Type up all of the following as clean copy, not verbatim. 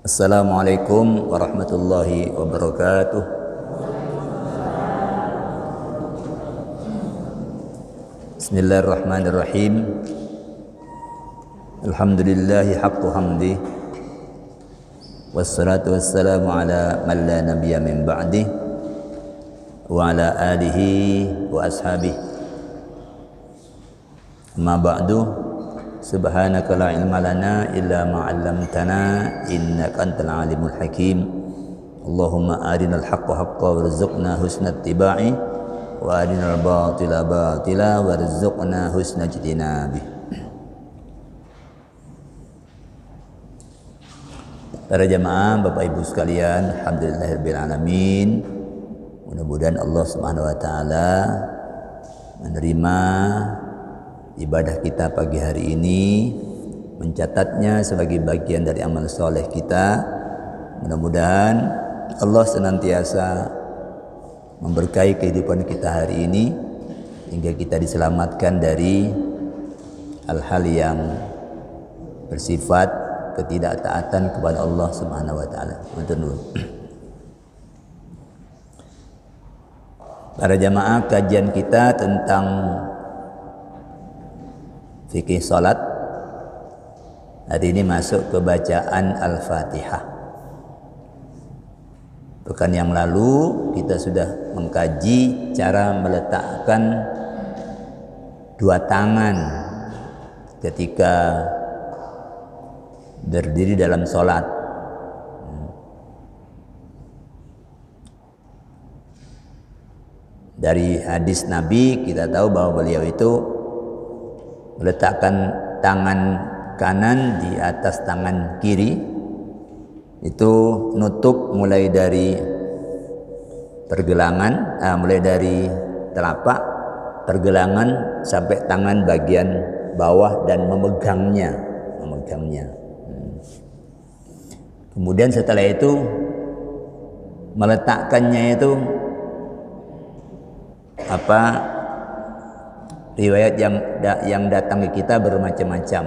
Assalamualaikum warahmatullahi wabarakatuh. Bismillahirrahmanirrahim. Alhamdulillahi haqqu hamdi. Wassalatu wassalamu ala man la nabiyya min ba'di wa ala alihi wa ashabihi. Amma ba'du. Subhanaka la ilma lana illa ma 'allamtana innaka antal alimul hakim. Allahumma arinal haqqa haqqan warzuqna husna ittiba'i wa arinal batila batila warzuqna husna ijtinabi. Para jamaah, Bapak Ibu sekalian, alhamdulillahirabbil alamin. Mudah-mudahan Allah Subhanahu wa taala menerima ibadah kita pagi hari ini, mencatatnya sebagai bagian dari amal soleh kita. Mudah-mudahan Allah senantiasa memberkahi kehidupan kita hari ini hingga kita diselamatkan dari hal-hal yang bersifat ketidaktaatan kepada Allah Subhanahu wa taala. Para jamaah, kajian kita tentang fikih salat hari ini masuk ke bacaan Al-Fatihah. Pekan yang lalu kita sudah mengkaji cara meletakkan dua tangan ketika berdiri dalam salat. Dari hadis Nabi kita tahu bahwa beliau itu meletakkan tangan kanan di atas tangan kiri, itu nutup mulai dari pergelangan, mulai dari telapak pergelangan sampai tangan bagian bawah dan memegangnya. Kemudian setelah itu meletakkannya itu riwayat yang datang ke kita bermacam-macam.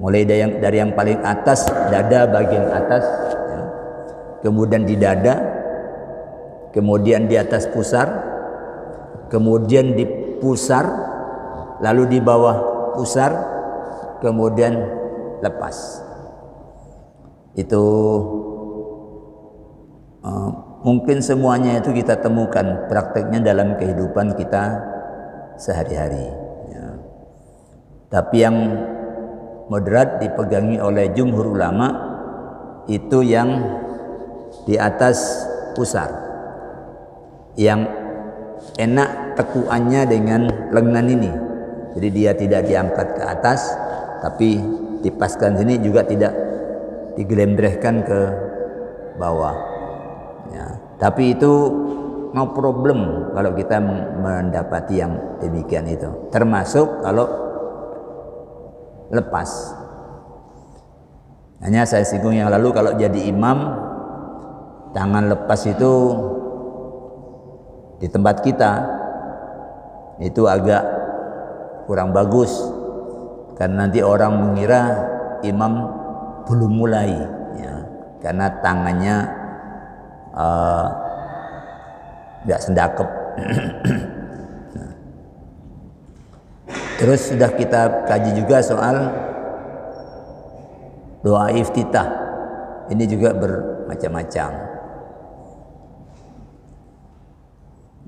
Mulai dari yang paling atas, dada bagian atas, ya. Kemudian di dada, kemudian di atas pusar, kemudian di pusar, lalu di bawah pusar, kemudian lepas. Itu mungkin semuanya itu kita temukan prakteknya dalam kehidupan kita sehari-hari, ya. Tapi yang moderat dipegangi oleh jumhur ulama itu yang di atas pusar, yang enak tekuannya dengan lengan ini. Jadi dia tidak diangkat ke atas, tapi dipaskan sini juga tidak digelembirkan ke bawah, ya. Tapi itu no problem kalau kita mendapati yang demikian itu, termasuk kalau lepas. Hanya saya singgung yang lalu, kalau jadi imam tangan lepas itu di tempat kita itu agak kurang bagus, karena nanti orang mengira imam belum mulai, ya, karena tangannya tidak sendakep. Terus sudah kita kaji juga soal doa iftitah. Ini juga bermacam-macam.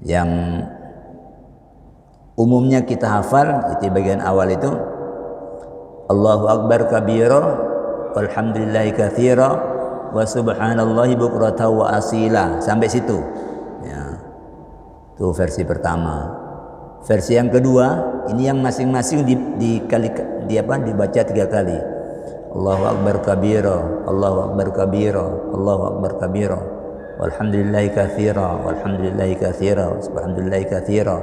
Yang umumnya kita hafal itu bagian awal itu Allahu Akbar kabira walhamdulillahi katsira wa subhanallahi bukratan wa asila, sampai situ, ya. Itu versi pertama. Versi yang kedua ini yang masing-masing dibaca 3 kali. Allahu Akbar kabira, Allahu Akbar kabira, Allahu Akbar kabira, walhamdulillahi katsira, walhamdulillahi katsira, subhanallahi katsira,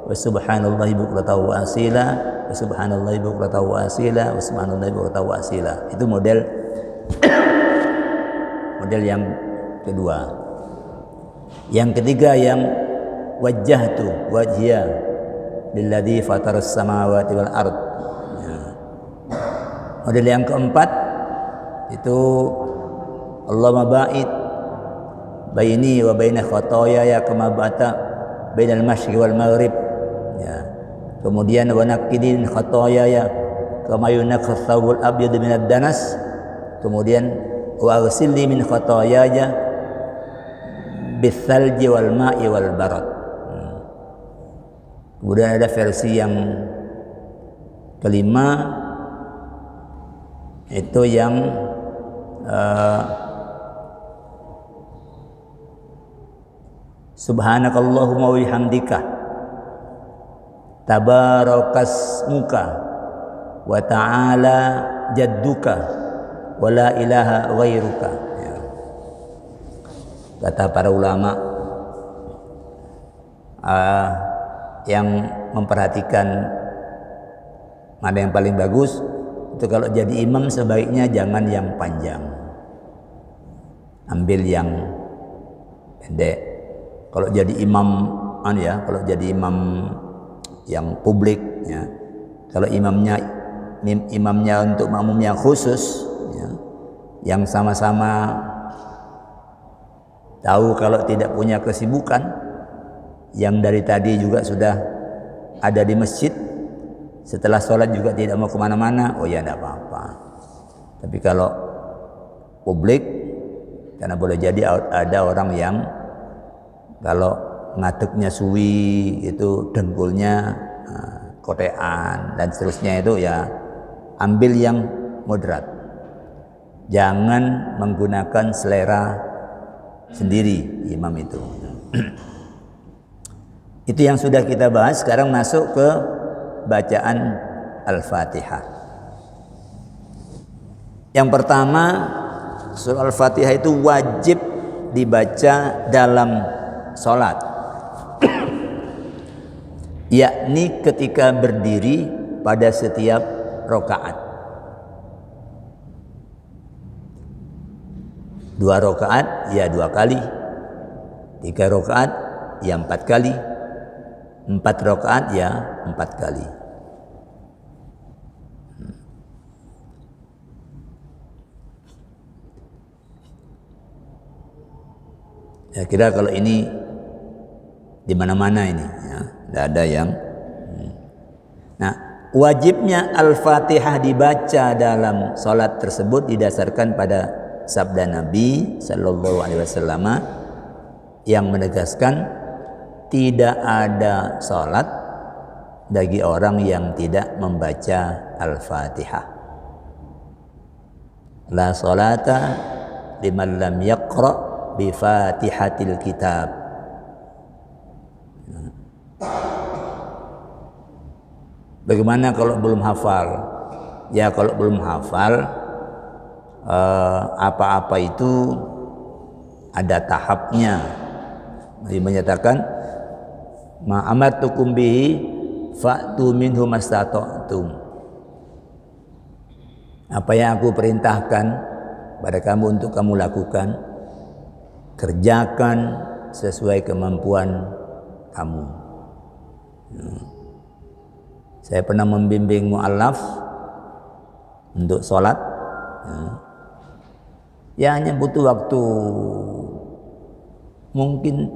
wa subhanallahi bukratan wa asila, wa subhanallahi bukratan wa asila, wa subhanallahi bukratan wa asila. Itu model yang kedua. Yang ketiga yang wajjahtu wajhiya lilladzi fataras samawati wal ard. Model yang keempat itu Allahumma ba'id baini wa baina khotoyaya kama ba'ata bainal masyriqi wal maghrib. Ya. Kemudian wa naqqini khotoyaya kama yunqqa thawbul abyad minad danas. Kemudian wa aghsilni min khotoyaya bithalji wal ma'i wal barad. Kemudian ada versi yang kelima, itu yang subhanakallahumma wa bihamdika tabarakasmuka wa ta'ala jadduka wa la ilaha ghairuka. Ya. Kata para ulama yang memperhatikan mana yang paling bagus, itu kalau jadi imam sebaiknya jangan yang panjang, ambil yang pendek. Kalau jadi imam kalau jadi imam yang publik, ya, kalau imamnya untuk makmum yang khusus, ya, yang sama-sama tahu kalau tidak punya kesibukan, yang dari tadi juga sudah ada di masjid, setelah sholat juga tidak mau kemana-mana, oh ya tidak apa-apa. Tapi kalau publik, karena boleh jadi ada orang yang kalau ngaduknya suwi itu dengkulnya kotean dan seterusnya, itu ya ambil yang moderat. Jangan menggunakan selera sendiri imam itu. Itu yang sudah kita bahas. Sekarang masuk ke bacaan Al-Fatihah. Yang pertama, surah Al-Fatihah itu wajib dibaca dalam sholat, yakni ketika berdiri pada setiap rakaat. 2 rakaat ya 2 kali, 3 rakaat ya 4 kali, 4 rakaat ya 4 kali. Ya kira kalau ini di mana-mana ini, ya, tidak ada yang. Nah, wajibnya Al-Fatihah dibaca dalam salat tersebut didasarkan pada sabda Nabi Sallallahu Alaihi Wasallam yang menegaskan tidak ada salat bagi orang yang tidak membaca Al-Fatihah. La salata liman lam yaqra bi Fatihatil Kitab. Bagaimana kalau belum hafal? Ya kalau belum hafal, apa-apa itu ada tahapnya. Nabi menyatakan, ma amartukum bihi fa'tu minhu mastata'tum. Apa yang aku perintahkan pada kamu untuk kamu lakukan, kerjakan sesuai kemampuan kamu. Saya pernah membimbing mu'allaf untuk sholat, ya hanya butuh waktu mungkin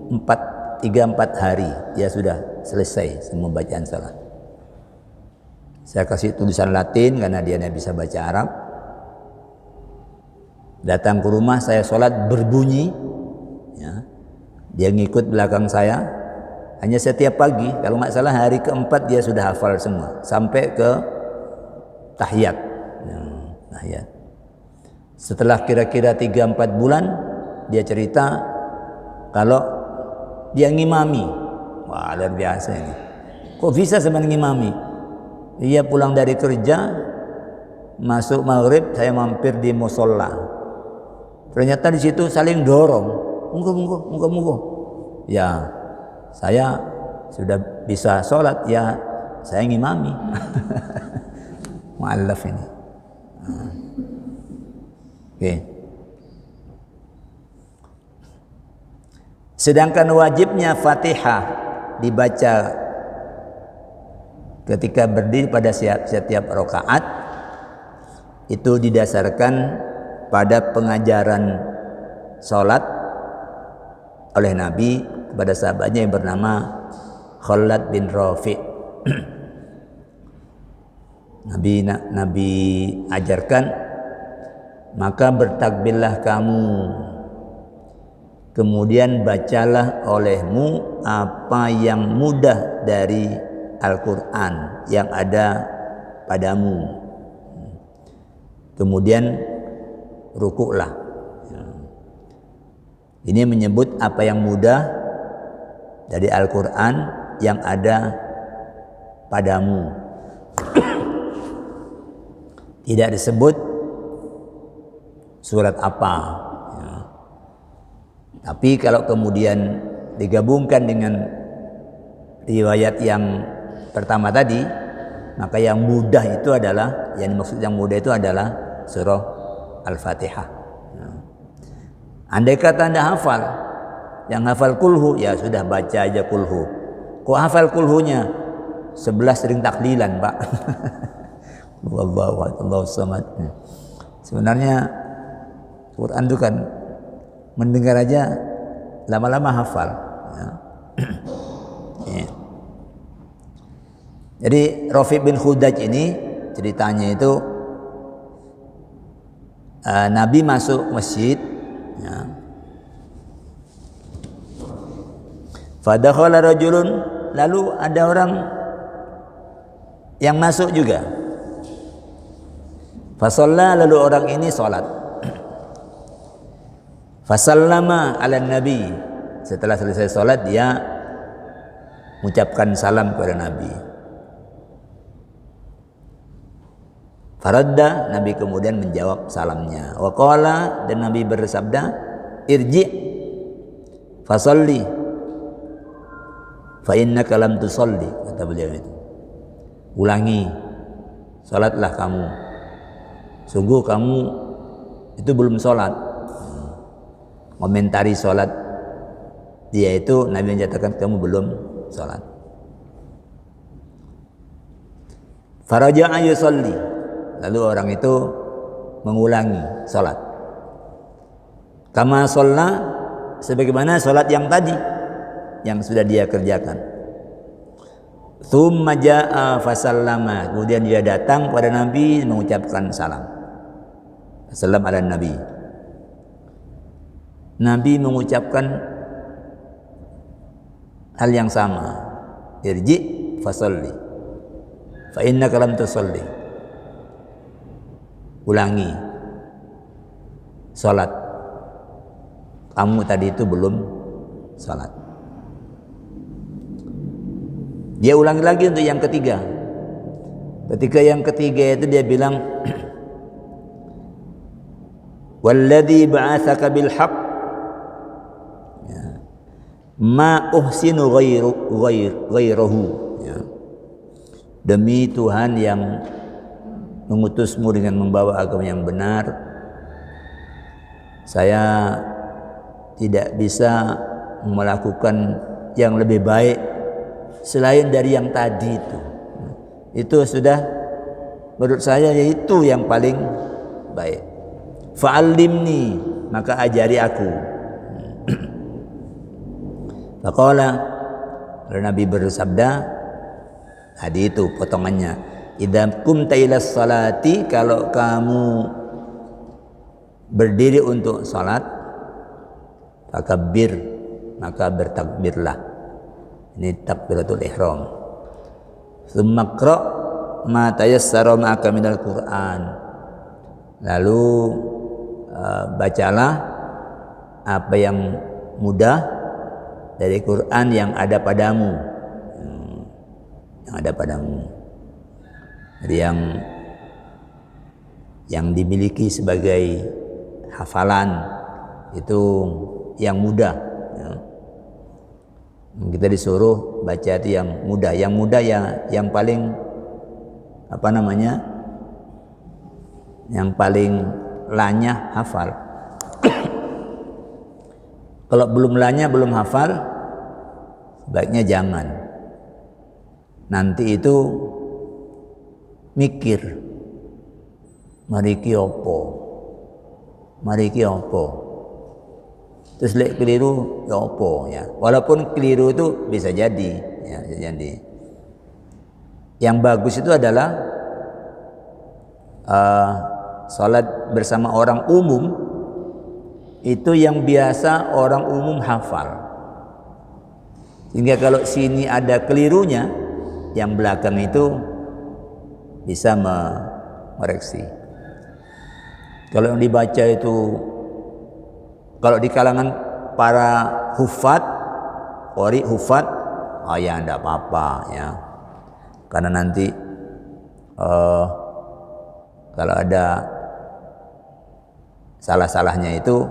3-4 hari dia sudah selesai semua bacaan sholat. Saya kasih tulisan Latin karena dia tidak bisa baca Arab. Datang ke rumah, saya sholat berbunyi, ya. Dia ngikut belakang saya. Hanya setiap pagi, kalau nggak salah hari keempat dia sudah hafal semua sampai ke tahiyat. Tahiyat. Setelah kira-kira 3-4 bulan dia cerita kalau dia ngimami. Wah, luar biasa ini. Kok bisa sebenarnya ngimami? Dia pulang dari kerja, masuk maghrib, saya mampir di musola. Ternyata di situ saling dorong. Monggo. Ya, saya sudah bisa sholat, ya saya ngimami. Mu'allaf ini. Oke. Sedangkan wajibnya Fatihah dibaca ketika berdiri pada setiap rakaat itu didasarkan pada pengajaran salat oleh Nabi kepada sahabatnya yang bernama Khalad bin Rafi'. Nabi ajarkan, maka bertakbirlah kamu, kemudian bacalah olehmu apa yang mudah dari Al-Quran yang ada padamu, kemudian rukuklah. Ini menyebut apa yang mudah dari Al-Quran yang ada padamu. Tidak disebut surat apa. Tapi kalau kemudian digabungkan dengan riwayat yang pertama tadi, maka yang mudah itu adalah, yang dimaksud yang mudah itu adalah surah Al-Fatihah. Andai kata Anda hafal, yang hafal kulhu, ya sudah baca aja kulhu. Kok hafal kulhunya? 11 sering taklilan, Pak. Allahu samad. Sebenarnya Quran itu kan mendengar aja lama-lama hafal. Ya. Jadi Rafi' bin Khudaj ini ceritanya itu Nabi masuk masjid, ya. Fadakhala rajulun, lalu ada orang yang masuk juga. Fasalla, lalu orang ini salat. Fasallama ala Nabi, setelah selesai salat dia mengucapkan salam kepada Nabi. Faradda, Nabi kemudian menjawab salamnya. Wa qala, dan Nabi bersabda, irji fasalli fa innaka lam tusalli, kata beliau itu. Ulangi, salatlah kamu, sungguh kamu itu belum salat. Komentari salat dia itu, Nabi menyatakan kamu belum salat. Faraja'a yusalli, lalu orang itu mengulangi salat. Kama shalla, sebagaimana salat yang tadi yang sudah dia kerjakan. Tsumma jaa fasallama, kemudian dia datang kepada Nabi mengucapkan salam. Salam ala Nabi. Nabi mengucapkan hal yang sama. Irji fasalli fa innaka lam tusalli. Ulangi salat, kamu tadi itu belum salat. Dia ulangi lagi untuk yang ketiga. Ketika yang ketiga itu dia bilang, walladzi ba'atsaka bil haqq ma uhsinu ghairahu, ya. Demi Tuhan yang mengutusmu dengan membawa agama yang benar, saya tidak bisa melakukan yang lebih baik selain dari yang tadi itu. Itu sudah menurut saya yaitu yang paling baik. Fa'allimni, maka ajari aku. Faqala, lalu Nabi bersabda, tadi itu potongannya, idza qumta ila salati, kalau kamu berdiri untuk salat, fakabbir, maka bertakbirlah. Ini takbiratul ihram. Tsumma qra ma tayassara ma'aka minal Qur'an. Lalu bacalah apa yang mudah dari Quran yang ada padamu. Yang ada padamu. Jadi yang dimiliki sebagai hafalan itu yang mudah, ya. Kita disuruh baca itu yang mudah. Yang mudah ya yang paling apa namanya? Yang paling lanyah hafal. Kalau belum lanyah, belum hafal, sebaiknya jangan. Nanti itu mikir, mariki opo. Terus lek keliru ya opo ya. Walaupun keliru itu bisa jadi ya, bisa jadi. Yang bagus itu adalah salat bersama orang umum itu yang biasa orang umum hafal. Sehingga kalau sini ada kelirunya, yang belakang itu bisa mereksi. Kalau yang dibaca itu, kalau di kalangan para hufat, qori hufat, oh ya enggak apa-apa ya. Karena nanti kalau ada salah-salahnya itu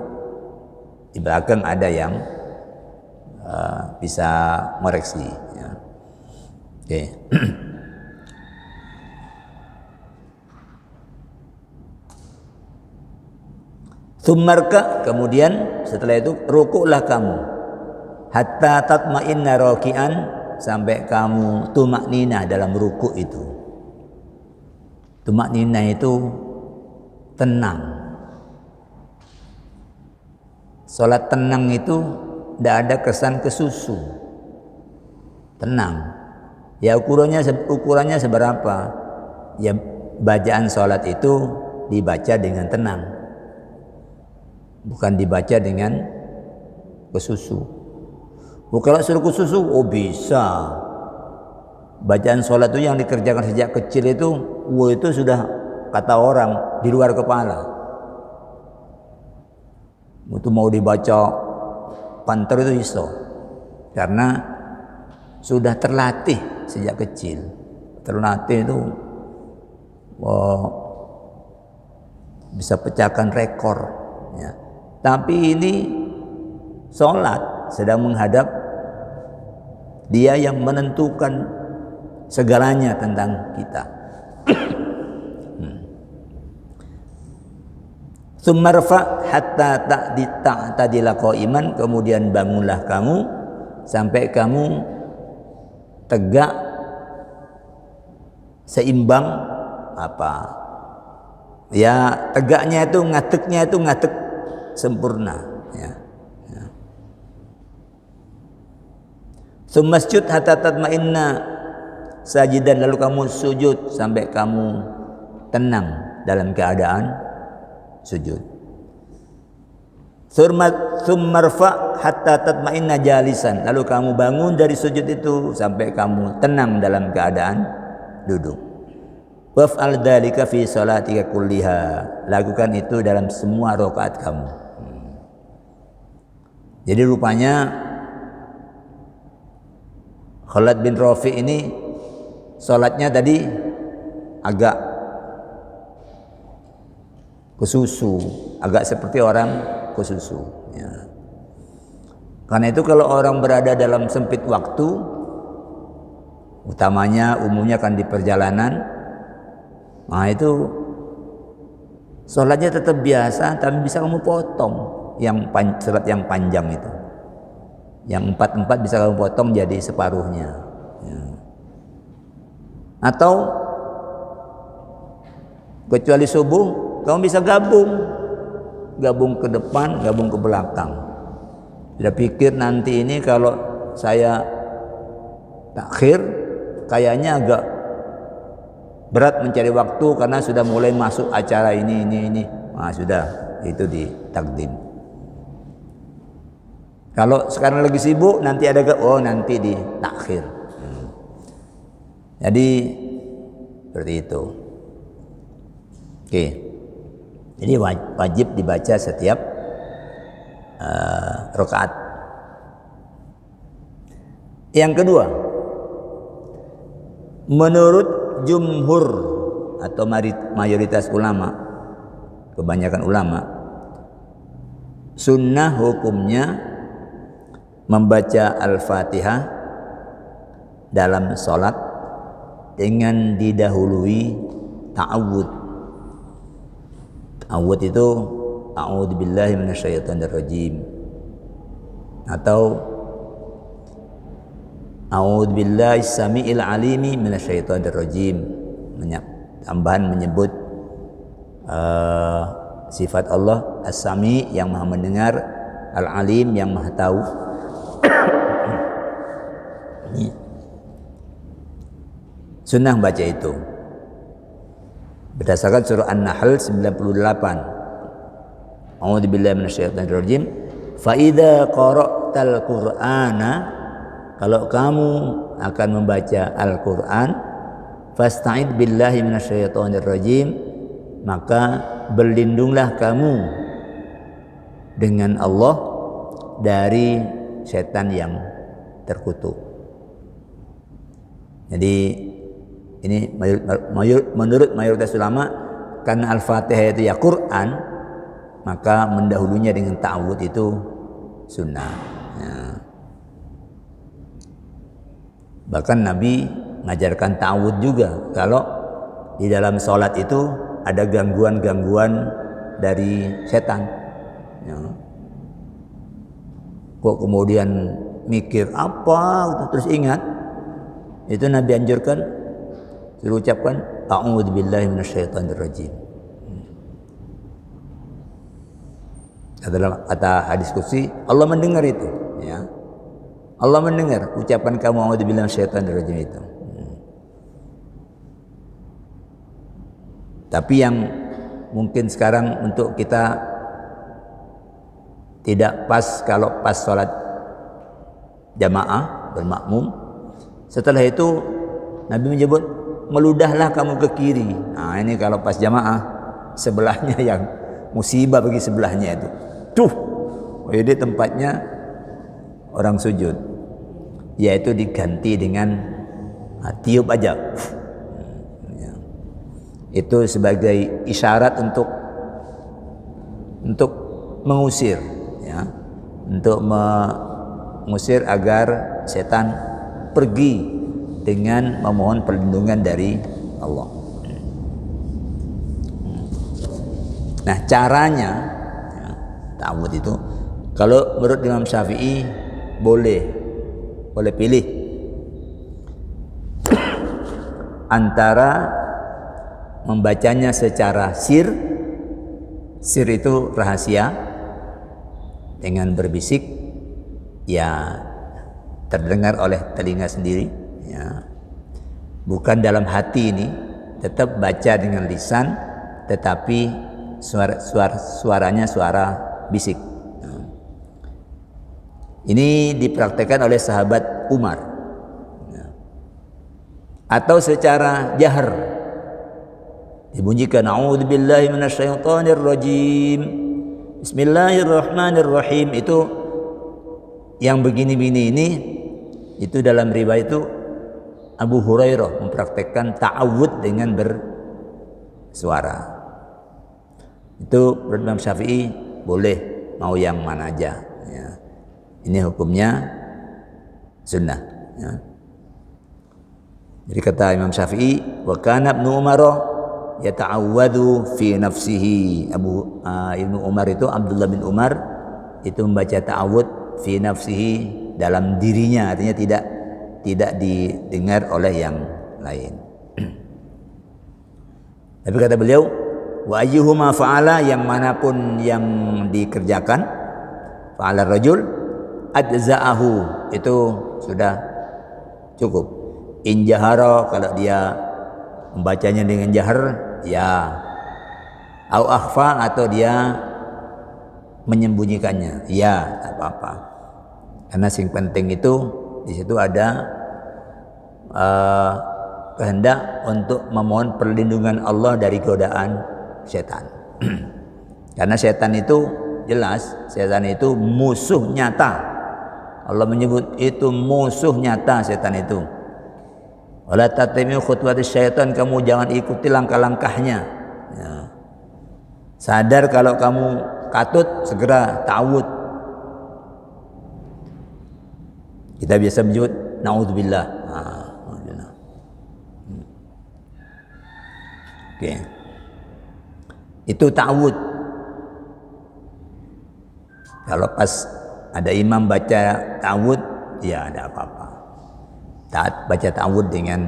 di belakang ada yang bisa mereksi ya. Oke. Tsummarka, kemudian setelah itu rukuklah kamu hatta tatma'inna raki'an, sampai kamu tumakninah dalam rukuk itu. Tumakninah itu tenang. Salat tenang itu tidak ada kesan kesusu. Tenang. Ya ukurannya seberapa? Ya bacaan salat itu dibaca dengan tenang. Bukan dibaca dengan kesusu. Kalau suruh kesusu, oh bisa. Bacaan sholat itu yang dikerjakan sejak kecil itu, itu sudah kata orang di luar kepala. Itu mau dibaca panter itu iso, karena sudah terlatih sejak kecil. Terlatih itu bisa pecahkan rekor. Ya. Tapi ini sholat sedang menghadap dia yang menentukan segalanya tentang kita. Tsummarfa hatta ta'tadila qa'iman, kemudian bangunlah kamu sampai kamu tegak seimbang apa? Ya, tegaknya itu ngadeg sempurna ya. Tsummasjud hatta tatma'inna sajidan, lalu kamu sujud sampai kamu tenang dalam keadaan sujud. Tsummarfa hatta tatma'inna jalisan, lalu kamu bangun dari sujud itu sampai kamu tenang dalam keadaan duduk. Waf'al dzalika fi shalatika kulliha, lakukan itu dalam semua rakaat kamu. Jadi rupanya Khalid bin Rafi ini salatnya tadi agak kesusu, agak seperti orang kesusu ya. Karena itu kalau orang berada dalam sempit waktu, utamanya umumnya kan di perjalanan, nah itu salatnya tetap biasa, tapi bisa kamu potong salat yang panjang itu. Yang 4 bisa kamu potong jadi separuhnya ya. Atau kecuali subuh kamu bisa gabung ke depan, gabung ke belakang. Tidak pikir nanti ini kalau saya takhir kayaknya agak berat mencari waktu karena sudah mulai masuk acara ini. Nah, sudah itu ditakdim. Kalau sekarang lagi sibuk, nanti ada nanti di takhir. Jadi seperti itu. Oke. Jadi wajib dibaca setiap rakaat. Yang kedua, menurut jumhur atau mayoritas ulama, kebanyakan ulama, sunnah hukumnya membaca Al-Fatihah dalam sholat dengan didahului ta'awud. Ta'awud itu a'udzubillahi minasyaitonirrajim atau a'udzubillahi samiil alimi minasyaitonirrajim, tambahan menyebut sifat Allah As-Sami yang Maha mendengar, Al-Alim yang Maha Tahu. Sunnah baca itu berdasarkan surah An-Nahl 98. A'udzubillahi minasyaitonirrajim. Fa idza qara'tal Qur'ana, kalau kamu akan membaca Al-Qur'an, fasta'id billahi minasyaitonirrajim, maka berlindunglah kamu dengan Allah dari setan yang terkutuk. Jadi ini menurut mayoritas ulama, karena Al-Fatihah itu ya Quran, maka mendahulunya dengan ta'awudz itu sunnah. Ya. Bahkan Nabi mengajarkan ta'awudz juga kalau di dalam sholat itu ada gangguan-gangguan dari setan. Ya. Kok kemudian mikir apa terus ingat, itu Nabi anjurkan suruh ucapkan a'udzubillahi minasyaitonirrajim. Dalam kata hadis qudsi, Allah mendengar itu, ya. Allah mendengar ucapan kamu a'udzubillahi minasyaitonirrajim itu. Tapi yang mungkin sekarang untuk kita tidak pas, kalau pas sholat jamaah bermakmum, setelah itu Nabi menyebut meludahlah kamu ke kiri. Nah ini kalau pas jamaah, sebelahnya yang musibah bagi sebelahnya itu. Ini tempatnya orang sujud, yaitu diganti dengan tiup aja. Itu sebagai isyarat untuk mengusir, ya, untuk mengusir agar setan pergi dengan memohon perlindungan dari Allah. Nah caranya, ya, ta'awudz itu kalau menurut Imam Syafi'i boleh pilih antara membacanya secara sir itu rahasia dengan berbisik, ya terdengar oleh telinga sendiri, ya. Bukan dalam hati, ini tetap baca dengan lisan tetapi suaranya suara bisik. Ini dipraktekkan oleh sahabat Umar. Atau secara jahar dibunyikan a'udzubillahi minasyaitonirrajim, bismillahirrahmanirrahim. Itu yang begini-begini ini, itu dalam riwayat itu Abu Hurairah mempraktekkan ta'awudz dengan bersuara. Itu menurut Imam Syafi'i boleh, mau yang mana aja, ya. Ini hukumnya sunnah, ya. Jadi kata Imam Syafi'i, wa kana Ibnu Umar yata'awwadhu fi nafsihi. Ibnu Umar itu, Abdullah bin Umar itu membaca ta'awudz fi nafsihi, dalam dirinya, artinya tidak didengar oleh yang lain. Tapi kata beliau, wa ayyuhuma fa'ala, yang manapun yang dikerjakan, fa'ala rajul adza'ahu, itu sudah cukup. In jahara, kalau dia membacanya dengan jahar, ya. Au akhfa, atau dia menyembunyikannya, ya, tak apa-apa. Karena yang penting itu di situ ada kehendak untuk memohon perlindungan Allah dari godaan setan. Karena setan itu jelas, setan itu musuh nyata. Allah menyebut itu musuh nyata setan itu. Wala tattabi'u khutuwatis syaitan, kamu jangan ikuti langkah-langkahnya. Ya. Sadar kalau kamu katut, segera ta'awudz. Kita biasa menyebut naudzubillah. Oke. Itu ta'awudz. Kalau pas ada imam baca ta'awudz, ya ada apa-apa. Taat baca ta'awudz dengan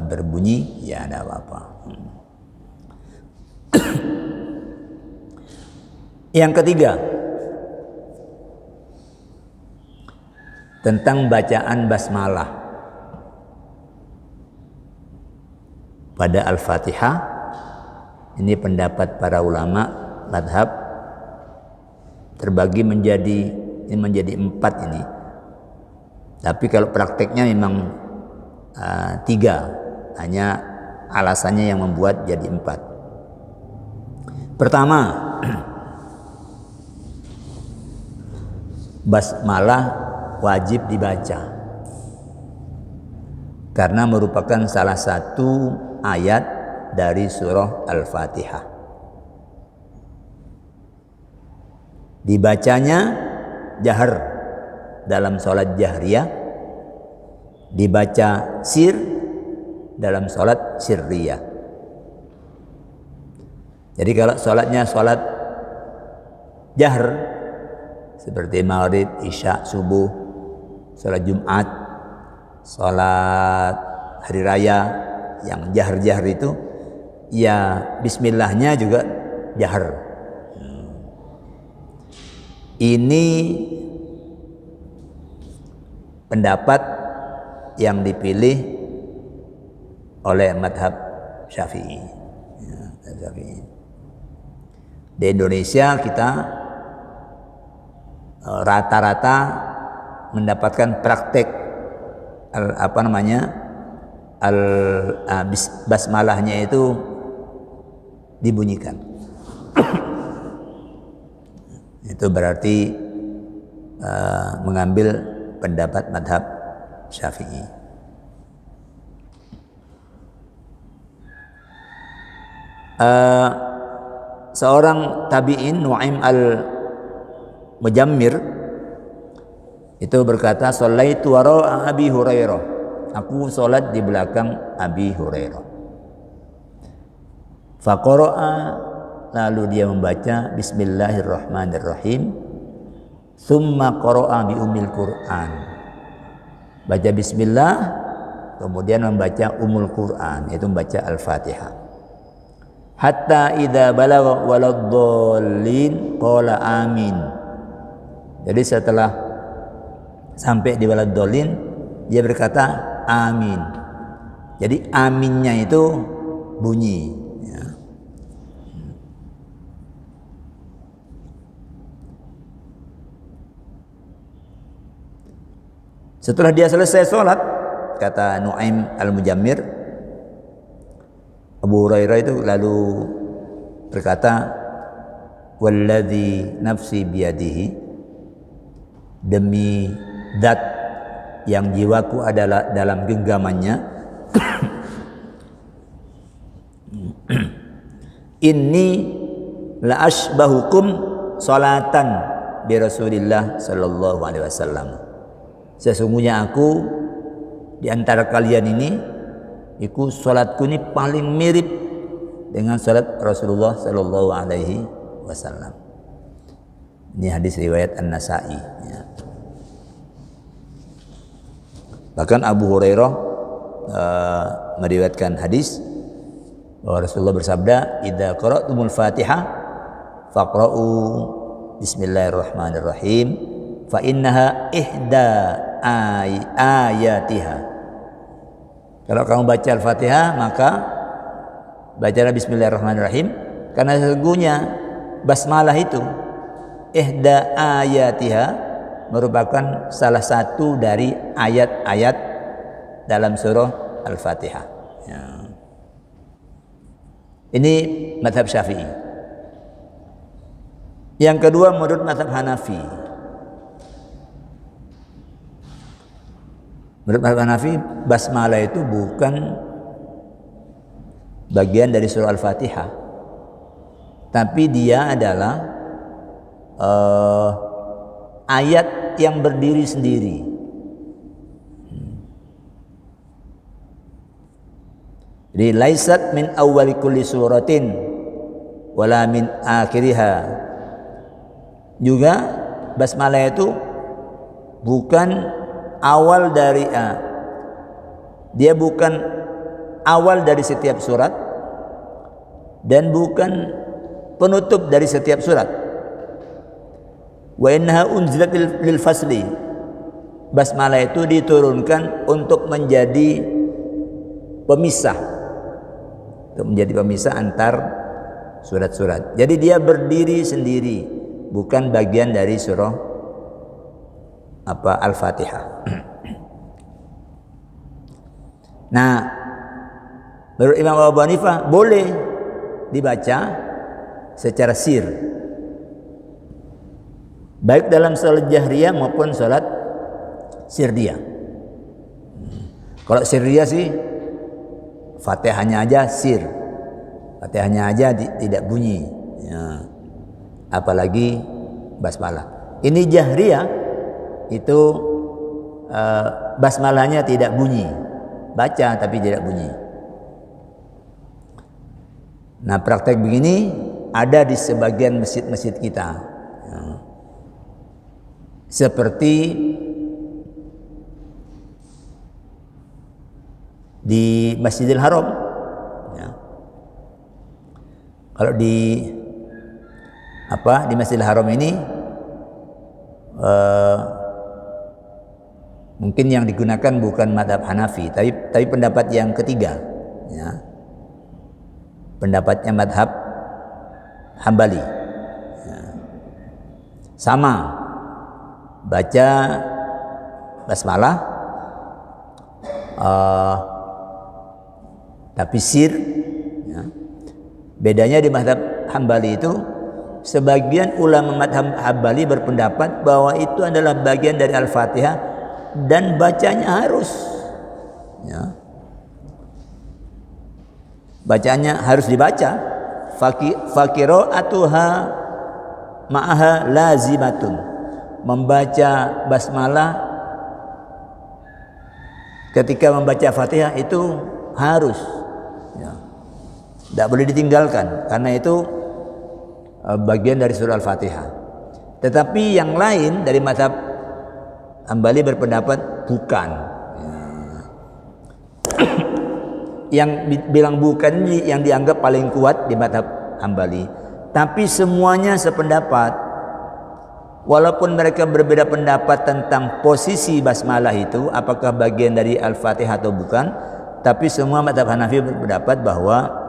berbunyi, ya ada apa-apa. Yang ketiga, tentang bacaan basmalah pada Al-Fatihah. Ini pendapat para ulama madhab terbagi menjadi 4 ini. Tapi kalau prakteknya memang 3, hanya alasannya yang membuat jadi 4. Pertama, basmalah wajib dibaca karena merupakan salah satu ayat dari surah Al-Fatihah. Dibacanya jahar dalam sholat jahriyah, dibaca sir dalam sholat sirriyah. Jadi kalau sholatnya sholat jahr seperti maghrib, isya, subuh, sholat Jumat, sholat hari raya yang jahar-jahar itu, ya bismillahnya juga jahar. Ini pendapat yang dipilih oleh madhab Syafi'i. Di Indonesia kita rata-rata mendapatkan praktek basmalahnya itu dibunyikan. Itu berarti mengambil pendapat madhab Syafi'i. Seorang tabi'in Nu'aim al-Mujammir itu berkata, "Shallaitu wara'a Abi Hurairah." Aku salat di belakang Abi Hurairah. Faqara'a, lalu dia membaca Bismillahirrahmanirrahim. Tsumma qara'a bi ummil Qur'an. Baca bismillah, kemudian membaca Ummul Qur'an, yaitu membaca Al-Fatihah. Hatta idza balagha waladdallin qala amin. Jadi setelah sampai di waladdallin, dia berkata amin. Jadi aminnya itu bunyi, ya. Setelah dia selesai sholat, kata Nu'aim al-Mujammir, Abu Hurairah itu lalu berkata, "Walladzi nafsi biyadihi," demi zat yang jiwaku adalah dalam genggamannya, "Inni la asbahukum salatan bi Rasulillah sallallahu alaihi wasallam." Sesungguhnya aku di antara kalian ini, salatku ini paling mirip dengan salat Rasulullah sallallahu alaihi wasallam. Ini hadis riwayat An-Nasa'i, ya. Bahkan Abu Hurairah meriwayatkan hadis bahwa Rasulullah bersabda, "Idza qara'tumul Fatihah faqra'u bismillahirrahmanirrahim fa innaha ihda ayatiha." Kalau kamu baca Al-Fatihah, maka bacalah bismillahirrahmanirrahim, karena sesungguhnya basmalah itu ihda ayatiha, merupakan salah satu dari ayat-ayat dalam surah Al-Fatihah, ya. Ini mazhab Syafi'i. Yang kedua menurut mazhab Hanafi. Menurut mazhab Hanafi, basmalah itu bukan bagian dari surah Al-Fatihah, tapi dia adalah ayat yang berdiri sendiri. Jadi laisat min awwali kulli suratin wala min akhiriha. Juga basmalah itu bukan awal dari dia bukan awal dari setiap surat dan bukan penutup dari setiap surat. Wa innaha unzilat lil fasli, basmalah itu diturunkan untuk menjadi pemisah, antar surat-surat. Jadi dia berdiri sendiri, bukan bagian dari surah Al-Fatihah. Nah, menurut Imam Abu Hanifah boleh dibaca secara sir, baik dalam salat jahriyah maupun salat sirriyah. Kalau sirriyah sih Fatihahnya aja sir, Fatihahnya aja tidak bunyi, ya. Apalagi basmalah. Ini jahriyah itu basmalahnya tidak bunyi, baca tapi tidak bunyi. Nah, praktek begini ada di sebagian masjid-masjid kita, ya. Seperti di Masjidil Haram, ya. Kalau di Masjidil Haram ini mungkin yang digunakan bukan madhab Hanafi, tapi pendapat yang ketiga, ya. Pendapatnya madhab Hambali, ya. Sama, baca basmalah tapi sir, ya. Bedanya di mazhab Hambali itu, sebagian ulama mazhab Hambali berpendapat bahwa itu adalah bagian dari Al-Fatihah dan bacanya harus, ya. Bacanya harus dibaca. Faqira'atuha ma'aha lazimatun. Membaca basmalah ketika membaca Fatihah itu harus, ya. Tidak boleh ditinggalkan, karena itu bagian dari surah Al-Fatihah. Tetapi yang lain dari mazhab Hambali berpendapat bukan, ya. Yang bilang bukan ini yang dianggap paling kuat di mazhab Hambali. Tapi semuanya sependapat, walaupun mereka berbeda pendapat tentang posisi basmalah itu, apakah bagian dari Al-Fatihah atau bukan. Tapi semua mazhab Hanafi berpendapat bahwa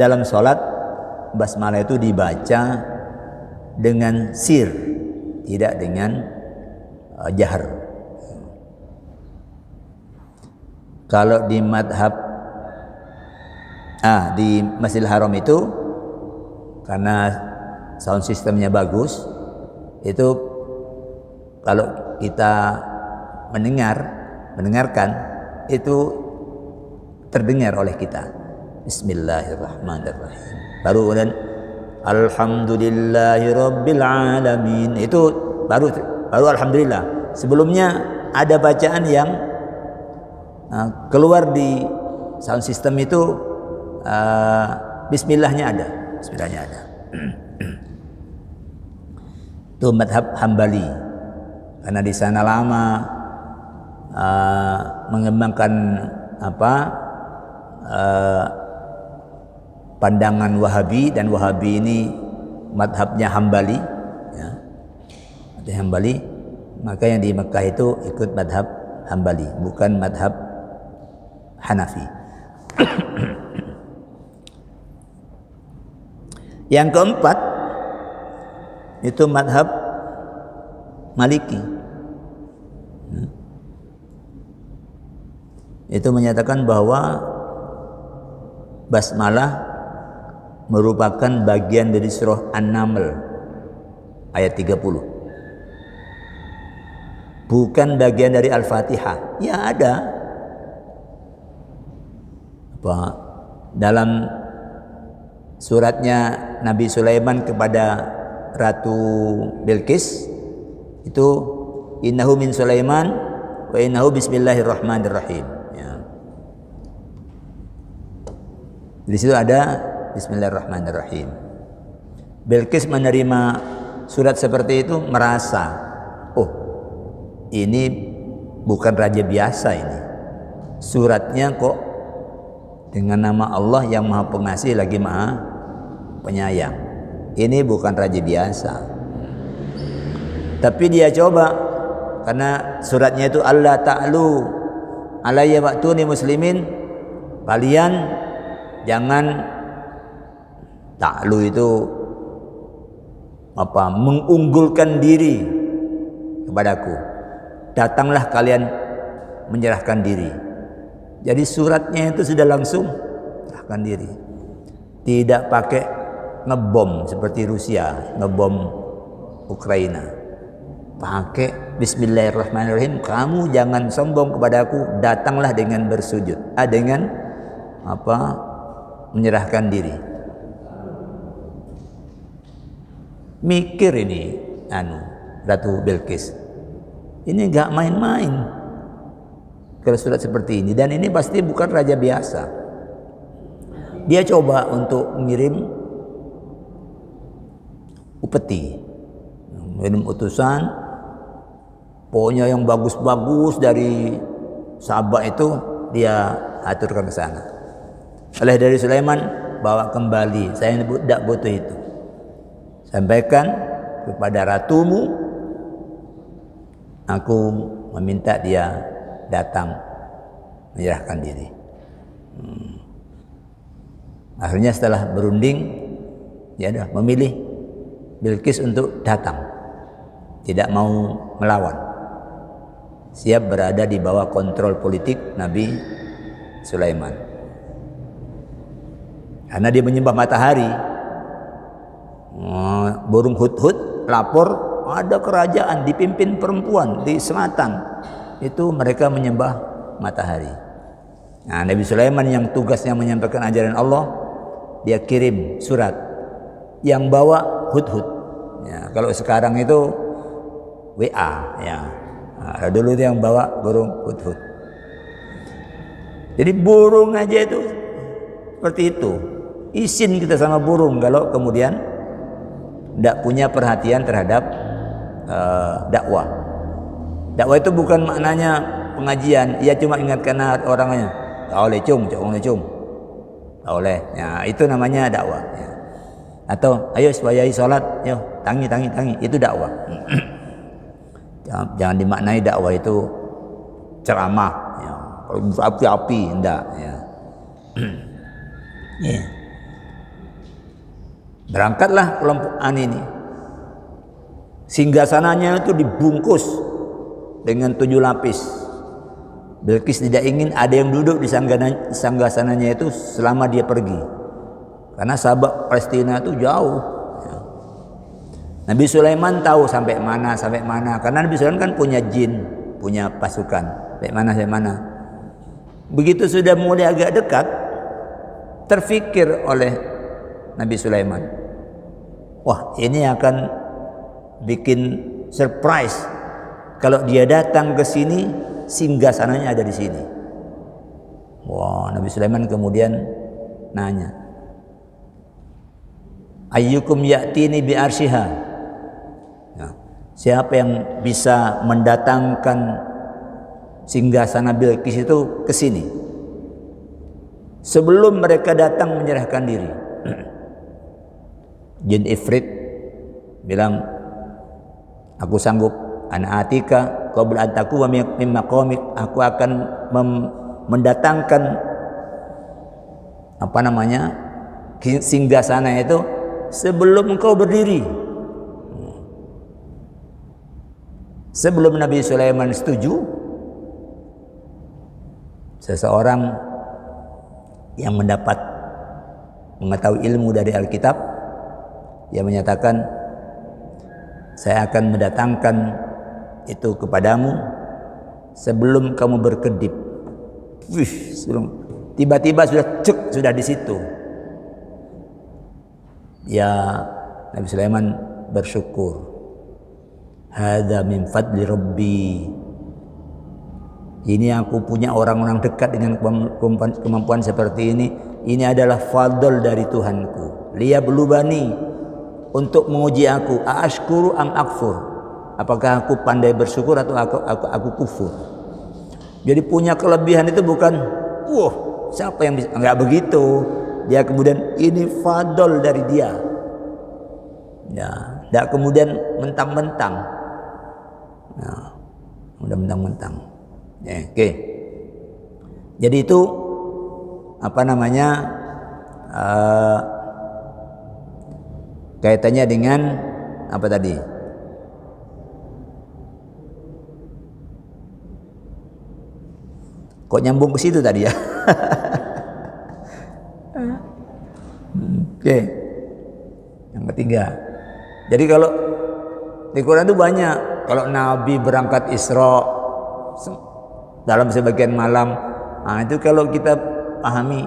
dalam sholat basmalah itu dibaca dengan sir, tidak dengan jahar. Kalau di madhab di Masjidil Haram itu, karena sound systemnya bagus, itu kalau kita mendengarkan itu terdengar oleh kita. Bismillahirrahmanirrahim. Baru kemudian Alhamdulillahirabbil alamin. Itu baru alhamdulillah. Sebelumnya ada bacaan yang keluar di sound system itu, bismillahnya ada. Itu madhab Hambali, karena di sana lama mengembangkan pandangan Wahabi, dan Wahabi ini madhabnya Hambali, ya. Madhab Hambali, maka yang di Mekah itu ikut madhab Hambali, bukan madhab Hanafi. Yang keempat itu madhab Maliki, itu menyatakan bahwa basmalah merupakan bagian dari surah An-Naml ayat 30, bukan bagian dari Al-Fatihah. Ya ada dalam suratnya Nabi Sulaiman kepada Ratu Bilqis itu, innahu min Sulaiman wa innahu bismillahirrahmanirrahim, ya. Di situ ada bismillahirrahmanirrahim. Bilqis menerima surat seperti itu, merasa, oh, ini bukan raja biasa, ini suratnya kok dengan nama Allah yang Maha Pengasih lagi Maha Penyayang. Ini bukan raja biasa. Tapi dia coba, karena suratnya itu Allah ta'lu alayya wa'tuni muslimin, kalian jangan, ta'lu itu mengunggulkan diri kepadaku, datanglah kalian menyerahkan diri. Jadi suratnya itu sudah langsung serahkan diri, tidak pakai ngebom seperti Rusia ngebom Ukraina. Pakai bismillahirrahmanirrahim, kamu jangan sombong kepadaku, datanglah dengan bersujud, dengan menyerahkan diri. Mikir ini Ratu Bilqis ini gak main-main kalau surat seperti ini, dan ini pasti bukan raja biasa. Dia coba untuk mengirim upeti, mengirim utusan, pokoknya yang bagus-bagus dari Sabah itu dia aturkan ke sana. Oleh dari Sulaiman, bawa kembali, saya tidak butuh itu. Sampaikan kepada ratumu, aku meminta dia datang menyerahkan diri. Akhirnya setelah berunding, dia memilih Bilqis untuk datang, tidak mau melawan, siap berada di bawah kontrol politik Nabi Sulaiman. Karena dia menyembah matahari, burung hudhud lapor ada kerajaan dipimpin perempuan di selatan, itu mereka menyembah matahari. Nah, Nabi Sulaiman yang tugasnya menyampaikan ajaran Allah, dia kirim surat yang bawa hudhud. Ya, kalau sekarang itu WA, ya. Nah, dulu itu yang bawa burung hudhud. Jadi burung aja itu seperti itu. Isin kita sama burung kalau kemudian tidak punya perhatian terhadap dakwah. Dakwah itu bukan maknanya pengajian, ia cuma ingatkan orangnya, tak oleh cung, tak oleh. Ya, itu namanya dakwah. Ya. Atau ayo sebayai sholat, yo tangi, itu dakwah. Jangan dimaknai dakwah itu ceramah, ya. Kalau api-api, enggak. Ya. Ya. Berangkatlah kelompok ini. Singgasananya itu dibungkus dengan 7 lapis. Bilqis tidak ingin ada yang duduk di singgasananya itu selama dia pergi, karena Sabah Palestina itu jauh. Ya. Nabi Sulaiman tahu sampai mana, karena Nabi Sulaiman kan punya jin, punya pasukan, sampai mana. Begitu sudah mulai agak dekat, terfikir oleh Nabi Sulaiman, wah ini akan bikin surprise kalau dia datang ke sini, singgasananya ada di sini. Wah, Nabi Sulaiman kemudian nanya, ayyukum ya'tini bi arsyiha, ya, siapa yang bisa mendatangkan singgasana Bilqis itu ke sini sebelum mereka datang menyerahkan diri. Jin Ifrit bilang, aku sanggup, ana atika qabla an taquwa min maqamik, aku akan mendatangkan singgasana itu sebelum engkau berdiri. Sebelum Nabi Sulaiman setuju, seseorang yang mengetahui ilmu dari Alkitab, dia menyatakan, saya akan mendatangkan itu kepadamu sebelum kamu berkedip. Tiba-tiba sudah di situ. Ya, Nabi Sulaiman bersyukur. Hadza min fadli Rabbi. Ini aku punya orang-orang dekat dengan kemampuan seperti ini. Ini adalah fadl dari Tuhanku. Liyabluwani, untuk menguji aku, aashkuru am akfur, apakah aku pandai bersyukur atau aku kufur. Jadi punya kelebihan itu bukan siapa yang bisa, enggak begitu. Dia kemudian ini fadl dari dia, ya, enggak kemudian mentang-mentang. Nah, udah mentang-mentang. Ya, oke. Jadi itu apa namanya? Kaitannya dengan apa tadi? Kok nyambung ke situ tadi ya? Oke. Yang ketiga. Jadi kalau di Quran itu banyak. Kalau Nabi berangkat Isra dalam sebagian malam, nah itu kalau kita pahami.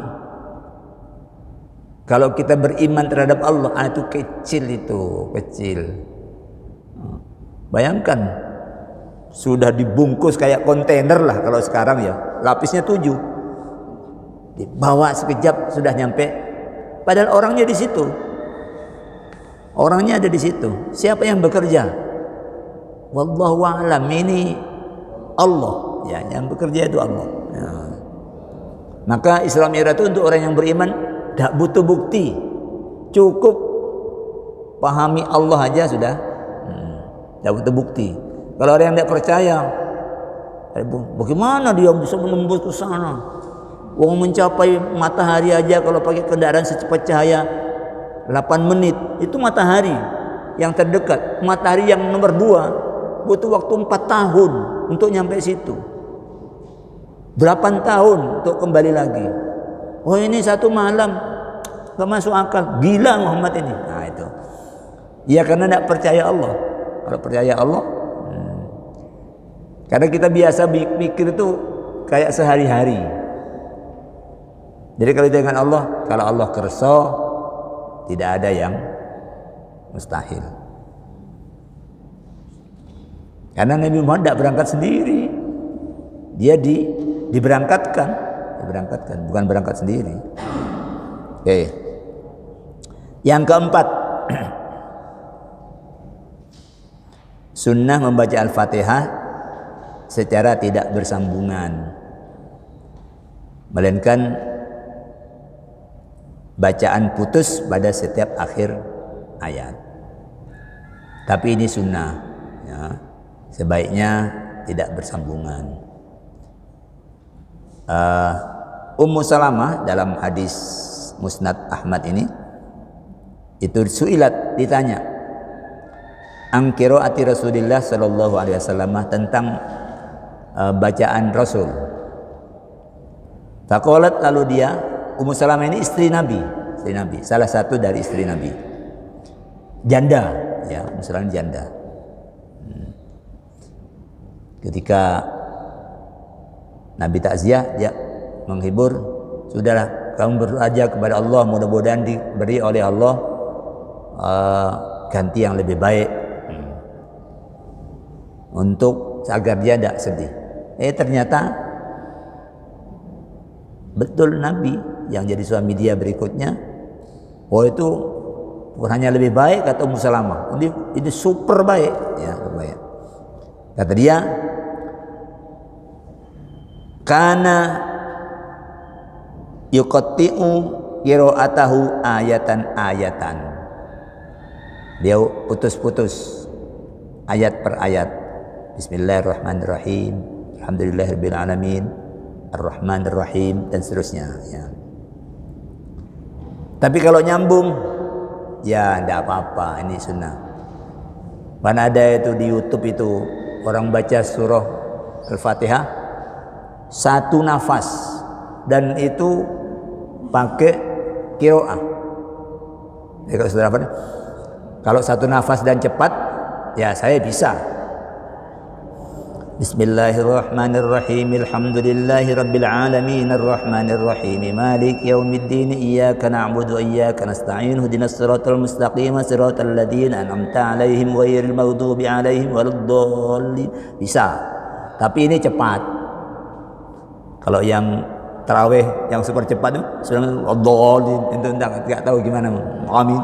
Kalau kita beriman terhadap Allah, itu kecil. Bayangkan, sudah dibungkus kayak kontainer lah kalau sekarang ya, lapisnya 7. Dibawa sekejap sudah nyampe. Padahal orangnya di situ. Orangnya ada di situ. Siapa yang bekerja? Wallahu a'lam, ini Allah. Ya, yang bekerja itu Allah. Ya. Maka Isra Mi'raj itu untuk orang yang beriman tidak butuh bukti, cukup pahami Allah aja sudah. Tidak butuh bukti. Kalau orang yang tidak percaya, bagaimana dia bisa menembus ke sana? Wong mencapai matahari aja kalau pakai kendaraan secepat cahaya 8 menit itu matahari yang terdekat. Matahari yang nomor 2 butuh waktu 4 tahun untuk nyampe situ. 8 tahun untuk kembali lagi. Oh ini 1 malam, gak masuk akal, gila Muhammad ini. Nah itu, ya karena tidak percaya Allah. Kalau percaya Allah, karena kita biasa mikir itu kayak sehari-hari. Jadi kalau dengan Allah, kalau Allah kerso, tidak ada yang mustahil. Karena Nabi Muhammad tidak berangkat sendiri, dia diberangkatkan, bukan berangkat sendiri. Oke. Yang keempat, sunnah membaca Al-Fatihah secara tidak bersambungan, melainkan bacaan putus pada setiap akhir ayat. Tapi ini sunnah, ya. Sebaiknya tidak bersambungan. Ummu Salamah dalam hadis Musnad Ahmad ini itu suilat, ditanya an qiraati Rasulillah sallallahu alaihi wasallam, tentang bacaan Rasul. Faqalat, lalu dia, Ummu Salamah ini istri Nabi, salah satu dari istri Nabi, janda ya, Ummu Salamah janda. Ketika Nabi takziah, dia menghibur, sudahlah kamu berdoa aja kepada Allah, mudah-mudahan diberi oleh Allah ganti yang lebih baik, untuk agar dia tidak sedih. Ternyata betul Nabi yang jadi suami dia berikutnya, itu bukan hanya lebih baik kata Ummu Salamah, ini super baik ya, terbaik. Kata dia, kana yuqatti'u qira'atahu ayatan. Dia putus-putus ayat per ayat. Bismillahirrahmanirrahim, alhamdulillahirabbil alamin, arrahmanir rahim, dan seterusnya ya. Tapi kalau nyambung ya tidak apa-apa, ini sunnah. Mana ada itu di YouTube itu orang baca surah Al-Fatihah 1 nafas, dan itu pakai qiraah. Kalau 1 nafas dan cepat, ya saya bisa. Bismillahirrahmanirrahim, alhamdulillahi rabbil alamin, arrahmanir rahim, malik yaumiddin, iyyaka na'budu wa iyyaka nasta'in, ihdinas siratal mustaqim, siratal ladzina an'amta 'alaihim ghairil maghdubi 'alaihim waladdallin. Bisa. Tapi ini cepat. Kalau yang tarawih yang super cepat itu sudah waladdallin, itu enggak tahu gimana. Amin.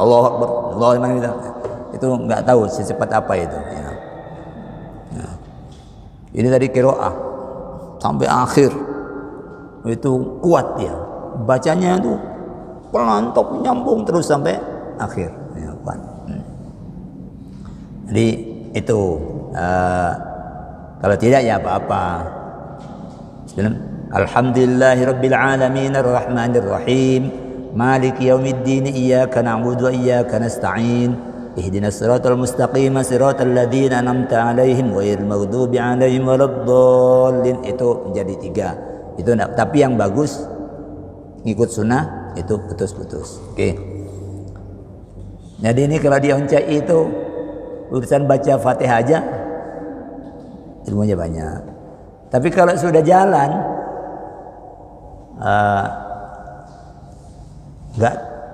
Allahu akbar. Allahu akbar. Itu enggak tahu secepat apa itu ya. Ini dari qiraah sampai akhir itu kuat ya, bacanya itu pelan top nyambung terus sampai akhir ya, kuat. Jadi itu Kalau tidak ya apa-apa. Alhamdulillahirabbil alamin arrahmanir rahim maliki yaumiddin iyyaka na'budu wa iyyaka nasta'in ihdinas siratal mustaqim siratal ladzina an'amta 'alaihim ghairil maghdubi 'alaihim waladdallin. Itu menjadi 3. Itu enggak, tapi yang bagus ngikut sunnah itu putus-putus. Oke. Jadi ini kalau di oncai itu urusan baca Fatihah aja ilmunya banyak. Tapi kalau sudah jalan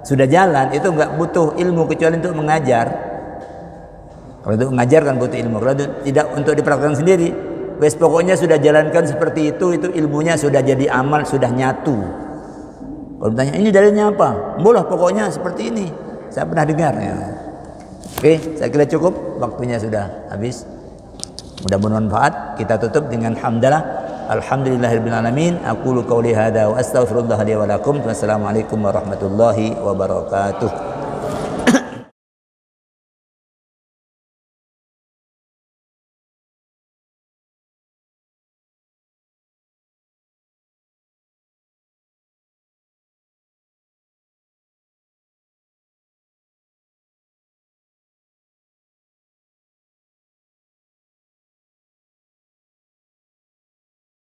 sudah jalan itu enggak butuh ilmu kecuali untuk mengajar. Kalau untuk mengajar kan butuh ilmu. Kalau tidak untuk dipraktikkan sendiri, wes pokoknya sudah jalankan seperti itu ilmunya sudah jadi amal, sudah nyatu. Kalau ditanya ini dalilnya apa? Bolah pokoknya seperti ini. Saya pernah dengar ya. Oke, saya kira cukup, waktunya sudah habis. Mudah bermanfaat. Kita tutup dengan hamdalah. Alhamdulillahirabbil alamin. Aqulu qouli hadza wa astaghfirullah li wa lakum. Wassalamualaikum warahmatullahi wabarakatuh.